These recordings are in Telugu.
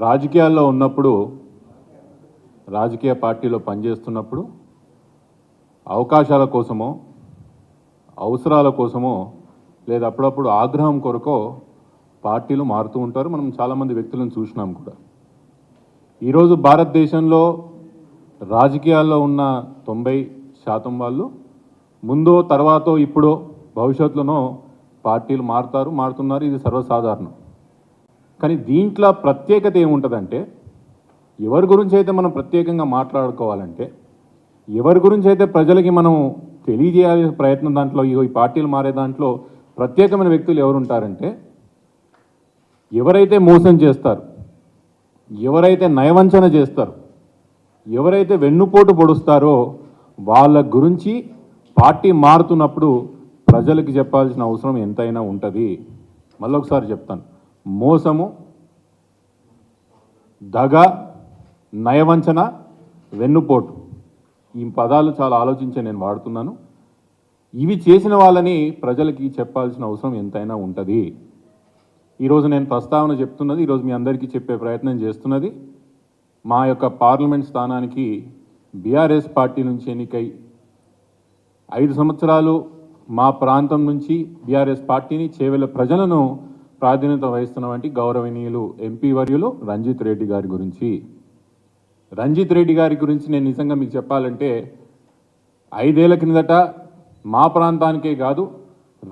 రాజకీయాల్లో ఉన్నప్పుడు రాజకీయ పార్టీలో పనిచేస్తున్నప్పుడు అవకాశాల కోసమో అవసరాల కోసమో లేదా అప్పుడప్పుడు ఆగ్రహం కొరకో పార్టీలు మారుతూ ఉంటారు. మనం చాలామంది వ్యక్తులను చూసినాం కూడా. ఈరోజు భారతదేశంలో రాజకీయాల్లో ఉన్న 90% వాళ్ళు ముందో తర్వాతో ఇప్పుడో భవిష్యత్తులోనో పార్టీలు మారుతున్నారు. ఇది సర్వసాధారణం. కానీ దీంట్లో ప్రత్యేకత ఏముంటుందంటే, ఎవరి గురించి అయితే మనం ప్రత్యేకంగా మాట్లాడుకోవాలంటే, ఎవరి గురించి అయితే ప్రజలకి మనం తెలియజేయాల్సిన ప్రయత్నం దాంట్లో ఈ పార్టీలు మారే దాంట్లో ప్రత్యేకమైన వ్యక్తులు ఎవరు ఉంటారంటే, ఎవరైతే మోసం చేస్తారు, ఎవరైతే నయవంచన చేస్తారు, ఎవరైతే వెన్నుపోటు పొడుస్తారో వాళ్ళ గురించి పార్టీ మారుతున్నప్పుడు ప్రజలకి చెప్పాల్సిన అవసరం ఎంతైనా ఉంటుంది. మళ్ళొకసారి చెప్తాను, మోసము, దగ, నయవంచన, వెన్నుపోటు, ఈ పదాలు చాలా ఆలోచించే నేను వాడుతున్నాను. ఇవి చేసిన వాళ్ళని ప్రజలకి చెప్పాల్సిన అవసరం ఎంతైనా ఉంటుంది. ఈరోజు నేను ప్రస్తావన చెప్తున్నది, ఈరోజు మీ అందరికీ చెప్పే ప్రయత్నం చేస్తున్నది, మా యొక్క పార్లమెంట్ స్థానానికి బీఆర్ఎస్ పార్టీ నుంచి ఎన్నికై 5 సంవత్సరాలు మా ప్రాంతం నుంచి బీఆర్ఎస్ పార్టీని చేవెళ్ళ ప్రజలను ప్రాధాన్యత వహిస్తున్నటువంటి గౌరవనీయులు ఎంపీ వర్యులు రంజిత్ రెడ్డి గారి గురించి. రంజిత్ రెడ్డి గారి గురించి నేను నిజంగా మీకు చెప్పాలంటే, 5 ఏళ్ల కిందట మా ప్రాంతానికే కాదు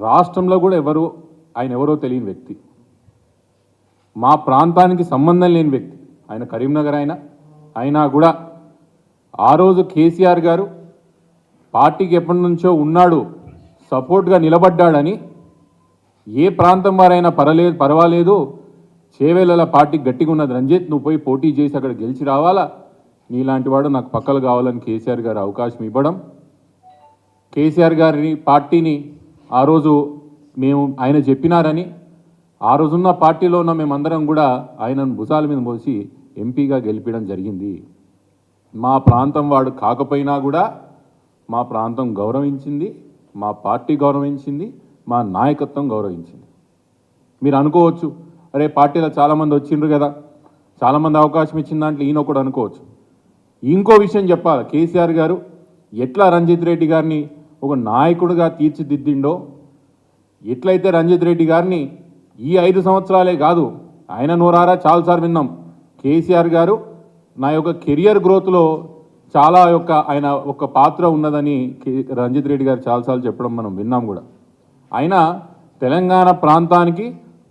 రాష్ట్రంలో కూడా ఆయన ఎవరో తెలియని వ్యక్తి, మా ప్రాంతానికి సంబంధం లేని వ్యక్తి. ఆయన కరీంనగర్ అయినా కూడా ఆ రోజు కేసీఆర్ గారు పార్టీకి ఎప్పటి నుంచో ఉన్నాడు, సపోర్ట్గా నిలబడ్డాడని, ఏ ప్రాంతం వారైనా పర్వాలేదు, చేవేళ్ళ పార్టీ గట్టిగా ఉన్నది రంజిత్, నువ్వు పోయి పోటీ చేసి అక్కడ గెలిచి రావాలా, నీలాంటి వాడు నాకు పక్కలు కావాలని కేసీఆర్ గారు అవకాశం ఇవ్వడం, కేసీఆర్ గారిని పార్టీని ఆ రోజు ఆయన చెప్పినారని ఆ రోజున్న పార్టీలో ఉన్న మేమందరం కూడా ఆయనను భుజాల మీద మోసి ఎంపీగా గెలిపించడం జరిగింది. మా ప్రాంతం వాడు కాకపోయినా కూడా మా ప్రాంతం గౌరవించింది, మా పార్టీ గౌరవించింది, మా నాయకత్వం గౌరవించింది. మీరు అనుకోవచ్చు, అరే పార్టీలో చాలామంది వచ్చిండ్రు కదా, చాలామంది అవకాశం ఇచ్చిన దాంట్లో ఈయన ఒకడు అనుకోవచ్చు. ఇంకో విషయం చెప్పాలి, కేసీఆర్ గారు ఎట్లా రంజిత్ రెడ్డి గారిని ఒక నాయకుడిగా తీర్చిదిద్దిండో, ఎట్లయితే రంజిత్ రెడ్డి గారిని ఈ 5 సంవత్సరాలే కాదు, ఆయన నోరారా చాలాసార్లు విన్నాం, కేసీఆర్ గారు నా యొక్క కెరియర్ గ్రోత్లో చాలా ఆయన ఒక పాత్ర ఉన్నదని రంజిత్ రెడ్డి గారు చాలాసార్లు చెప్పడం మనం విన్నాం కూడా. ఆయన తెలంగాణ ప్రాంతానికి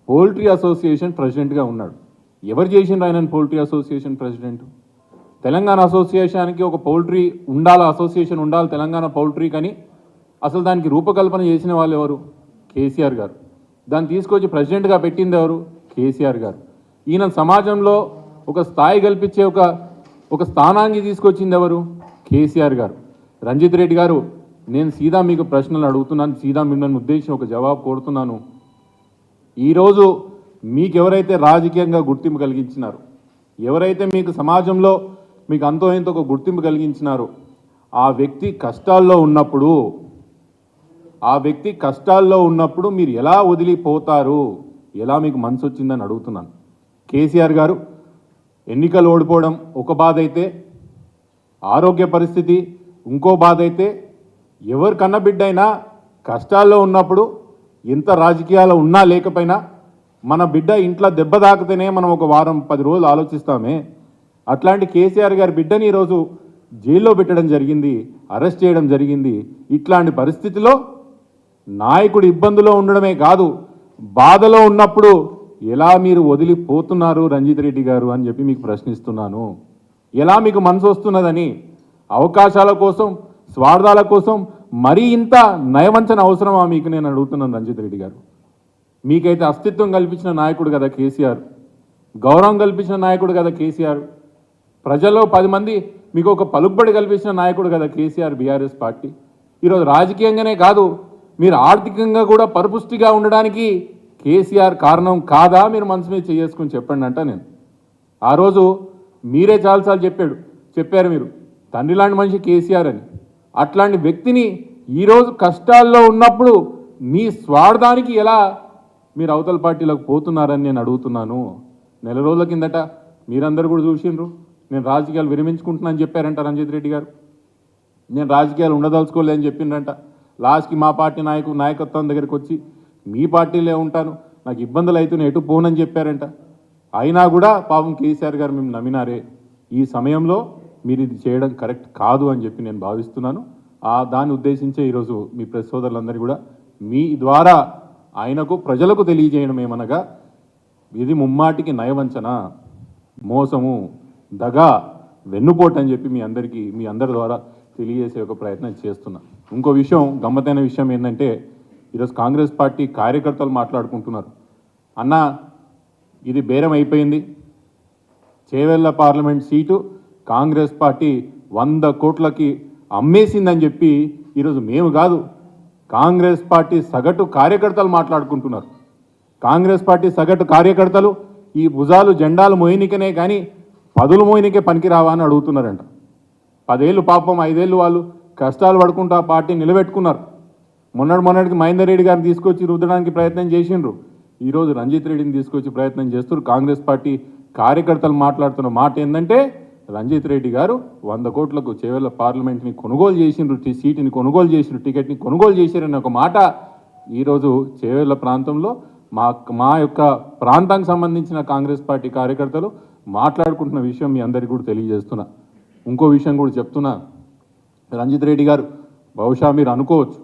పౌల్ట్రీ అసోసియేషన్ ప్రెసిడెంట్గా ఉన్నాడు. ఎవరు చేసిండ్రు ఆయన పౌల్ట్రీ అసోసియేషన్ ప్రెసిడెంట్? తెలంగాణ అసోసియేషన్కి ఒక పౌల్ట్రీ అసోసియేషన్ ఉండాలి తెలంగాణ పౌల్ట్రీ కానీ అసలు దానికి రూపకల్పన చేసిన వాళ్ళు ఎవరు? కేసీఆర్ గారు. దాన్ని తీసుకొచ్చి ప్రెసిడెంట్గా పెట్టింది ఎవరు? కేసీఆర్ గారు. ఈయన సమాజంలో ఒక స్థాయి కల్పించే ఒక స్థానాన్ని తీసుకొచ్చింది ఎవరు? కేసీఆర్ గారు. రంజిత్ రెడ్డి గారు, నేను సీదా మీకు ప్రశ్నలు అడుగుతున్నాను, సీదా మిమ్మల్ని ఉద్దేశించి ఒక జవాబు కోరుతున్నాను. ఈరోజు మీకు ఎవరైతే రాజకీయంగా గుర్తింపు కలిగించినారో, ఎవరైతే మీకు సమాజంలో మీకు అంతో ఎంతో ఒక గుర్తింపు కలిగించినారో, ఆ వ్యక్తి కష్టాల్లో ఉన్నప్పుడు మీరు ఎలా వదిలిపోతారు, ఎలా మీకు మనసు వచ్చిందని అడుగుతున్నాను. కేసీఆర్ గారు ఎన్నికలు ఓడిపోవడం ఒక బాధ అయితే, ఆరోగ్య పరిస్థితి ఇంకో బాధ అయితే, ఎవరు కన్నబిడ్డ అయినా కష్టాల్లో ఉన్నప్పుడు ఎంత రాజకీయాలు ఉన్నా లేకపోయినా మన బిడ్డ ఇంట్లో దెబ్బ తాకితేనే మనం ఒక వారం 10 రోజులు ఆలోచిస్తామే. అట్లాంటి కేసీఆర్ గారి బిడ్డని ఈరోజు జైల్లో పెట్టడం జరిగింది, అరెస్ట్ చేయడం జరిగింది. ఇట్లాంటి పరిస్థితిలో నాయకుడు ఇబ్బందులో ఉండడమే కాదు, బాధలో ఉన్నప్పుడు ఎలా మీరు వదిలిపోతున్నారు రంజిత్ రెడ్డి గారు అని చెప్పి మీకు ప్రశ్నిస్తున్నాను. ఎలా మీకు మనసు వస్తున్నదని, అవకాశాల కోసం, స్వార్థాల కోసం మరీ ఇంత నయవంచన అవసరమా మీకు నేను అడుగుతున్నాను రంజిత్ రెడ్డి గారు. మీకైతే అస్తిత్వం కల్పించిన నాయకుడు కదా కేసీఆర్, గౌరవం కల్పించిన నాయకుడు కదా కేసీఆర్, ప్రజల్లో 10 మంది మీకు ఒక పలుకుబడి కల్పించిన నాయకుడు కదా కేసీఆర్ బీఆర్ఎస్ పార్టీ. ఈరోజు రాజకీయంగానే కాదు, మీరు ఆర్థికంగా కూడా పరిపుష్టిగా ఉండడానికి కేసీఆర్ కారణం కాదా? మీరు మనసు మీద చేసుకుని చెప్పండి అంట. నేను ఆ రోజు మీరే చాలాసార్లు చెప్పారు మీరు తండ్రి లాంటి మనిషి కేసీఆర్ అని. అట్లాంటి వ్యక్తిని ఈరోజు కష్టాల్లో ఉన్నప్పుడు మీ స్వార్థానికి ఎలా మీరు అవతల పార్టీలకు పోతున్నారని నేను అడుగుతున్నాను. నెల రోజుల కిందట మీరందరూ కూడా చూసిండ్రు. నేను రాజకీయాలు విరమించుకుంటున్నానని చెప్పారంట రంజిత్ రెడ్డి గారు. నేను రాజకీయాలు ఉండదలుచుకోలేదని చెప్పిండ్రంట. లాస్ట్కి మా పార్టీ నాయకత్వం దగ్గరికి వచ్చి మీ పార్టీలో ఉంటాను, నాకు ఇబ్బందులు అవుతున్నాయి, ఎటు పోనని చెప్పారంట. అయినా కూడా పాపం కేసీఆర్ గారు మేము నమ్మినారే. ఈ సమయంలో మీరు ఇది చేయడం కరెక్ట్ కాదు అని చెప్పి నేను భావిస్తున్నాను. దాన్ని ఉద్దేశించే ఈరోజు మీ ప్రెస్ సోదరులందరూ కూడా మీ ద్వారా ఆయనకు ప్రజలకు తెలియజేయడం ఏమనగా, ఇది ముమ్మాటికి నయవంచన, మోసము, దగా, వెన్నుపోటు అని చెప్పి మీ అందరి ద్వారా తెలియజేసే ఒక ప్రయత్నం చేస్తున్నా. ఇంకో విషయం, గమ్మతైన విషయం ఏంటంటే, ఈరోజు కాంగ్రెస్ పార్టీ కార్యకర్తలు మాట్లాడుకుంటున్నారు. అన్న, ఇది బేరం అయిపోయింది, Chevella parliament seat Congress party 100 కోట్లకి అమ్మేసిందని చెప్పి ఈరోజు మేము కాదు, కాంగ్రెస్ పార్టీ సగటు కార్యకర్తలు మాట్లాడుకుంటున్నారు. కాంగ్రెస్ పార్టీ సగటు కార్యకర్తలు ఈ భుజాలు జెండాలు మోయినికనే కానీ పదులు మోయినికే పనికిరావా అని అడుగుతున్నారంట. 10 ఏళ్ళు పాపం, 5 ఏళ్ళు వాళ్ళు కష్టాలు పడుకుంటూ ఆ పార్టీ నిలబెట్టుకున్నారు. మొన్నటికి మహేందర్ రెడ్డి గారిని తీసుకొచ్చి రుద్దడానికి ప్రయత్నం చేసిండ్రు. ఈరోజు రంజిత్ రెడ్డిని తీసుకొచ్చి ప్రయత్నం చేస్తున్నారు. కాంగ్రెస్ పార్టీ కార్యకర్తలు మాట్లాడుతున్న మాట ఏంటంటే, రంజిత్ రెడ్డి గారు 100 కోట్లకు చేవెళ్ళ పార్లమెంట్ని కొనుగోలు చేసిండ్రు, సీటుని కొనుగోలు చేసిండ్రు, టికెట్ని కొనుగోలు చేశారని ఒక మాట ఈరోజు చేవెళ్ళ ప్రాంతంలో మా యొక్క ప్రాంతానికి సంబంధించిన కాంగ్రెస్ పార్టీ కార్యకర్తలు మాట్లాడుకుంటున్న విషయం మీ అందరికీ కూడా తెలియజేస్తున్నా. ఇంకో విషయం కూడా చెప్తున్నా, రంజిత్ రెడ్డి గారు, బహుశా మీరు అనుకోవచ్చు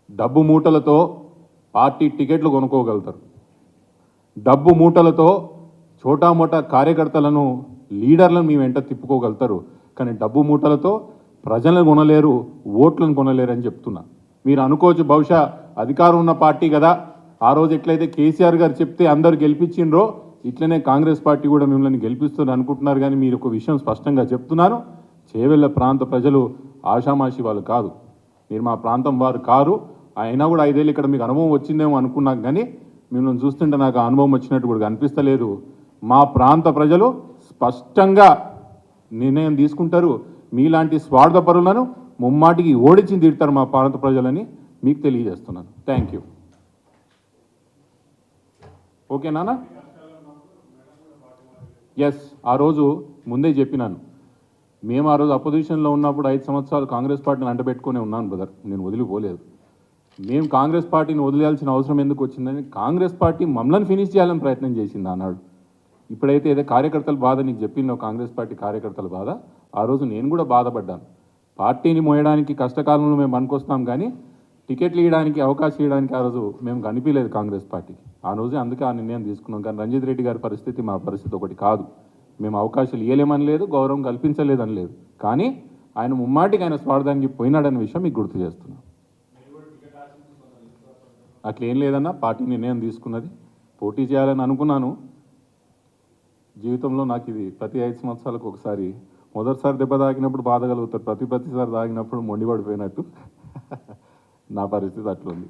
డబ్బు మూటలతో పార్టీ టికెట్లు కొనుక్కోగలుగుతారు, డబ్బు మూటలతో చోటామోటా కార్యకర్తలను, లీడర్లను మీ వెంట తిప్పుకోగలుగుతారు, కానీ డబ్బు మూటలతో ప్రజలను కొనలేరు, ఓట్లను కొనలేరు అని చెప్తున్నా. మీరు అనుకోవచ్చు బహుశా అధికారం ఉన్న పార్టీ కదా, ఆ రోజు ఎట్లయితే కేసీఆర్ గారు చెప్తే అందరు గెలిపించిండ్రో ఇట్లనే కాంగ్రెస్ పార్టీ కూడా మిమ్మల్ని గెలిపిస్తుంది అనుకుంటున్నారు. కానీ మీరు ఒక విషయం స్పష్టంగా చెప్తున్నాను, చేవెళ్ళ ప్రాంత ప్రజలు ఆషామాషి వాళ్ళు కాదు, మీరు మా ప్రాంతం వారు కారు. అయినా కూడా 5 ఏళ్ళు ఇక్కడ మీకు అనుభవం వచ్చిందేమో అనుకున్నాం, కానీ మిమ్మల్ని చూస్తుంటే నాకు ఆ అనుభవం వచ్చినట్టు కూడా కనిపిస్తలేదు. మా ప్రాంత ప్రజలు స్పష్టంగా నిర్ణయం తీసుకుంటారు. మీలాంటి స్వార్థపరులను ముమ్మాటికి ఓడించి తీరుతారు మా ప్రాంత ప్రజలని మీకు తెలియజేస్తున్నాను. Thank you. ఓకేనా? ఎస్, ఆ రోజు ముందే చెప్పినాను. మేము ఆ రోజు అపోజిషన్లో ఉన్నప్పుడు 5 సంవత్సరాలు కాంగ్రెస్ పార్టీని అంటబెట్టుకునే ఉన్నాను బ్రదర్, నేను వదిలిపోలేదు. మేము కాంగ్రెస్ పార్టీని వదిలేయాల్సిన అవసరం ఎందుకు వచ్చిందని కాంగ్రెస్ పార్టీ మమ్మల్ని ఫినిష్ చేయాలని ప్రయత్నం చేసింది ఆనాడు. ఇప్పుడైతే ఏదో కార్యకర్తల బాధ నీకు చెప్పిన కాంగ్రెస్ పార్టీ కార్యకర్తల బాధ, ఆ రోజు నేను కూడా బాధపడ్డాను. పార్టీని మోయడానికి కష్టకాలంలో మేము పనికొస్తాం, కానీ టికెట్లు ఇవ్వడానికి, అవకాశం ఇవ్వడానికి ఆ రోజు మేము కనిపించలేదు కాంగ్రెస్ పార్టీకి. ఆ రోజే అందుకే ఆ నిర్ణయం తీసుకున్నాం. కానీ రంజిత్ రెడ్డి గారి పరిస్థితి మా పరిస్థితి ఒకటి కాదు. మేము అవకాశాలు ఇవ్వలేమని లేదు, గౌరవం కల్పించలేదని లేదు, కానీ ఆయన ముమ్మాటికి ఆయన స్వార్థానికి పోయినాడనే విషయం మీకు గుర్తు చేస్తున్నాం. అట్లేం లేదన్నా, పార్టీ నిర్ణయం తీసుకున్నది. పోటీ చేయాలని అనుకున్నాను. జీవితంలో నాకు ఇది ప్రతి 5 సంవత్సరాలకు ఒకసారి, మొదటిసారి దెబ్బ తాగినప్పుడు బాధ కలుగుతారు, ప్రతిసారి తాగినప్పుడు మొండిపడిపోయినట్టు నా పరిస్థితి అట్లుంది.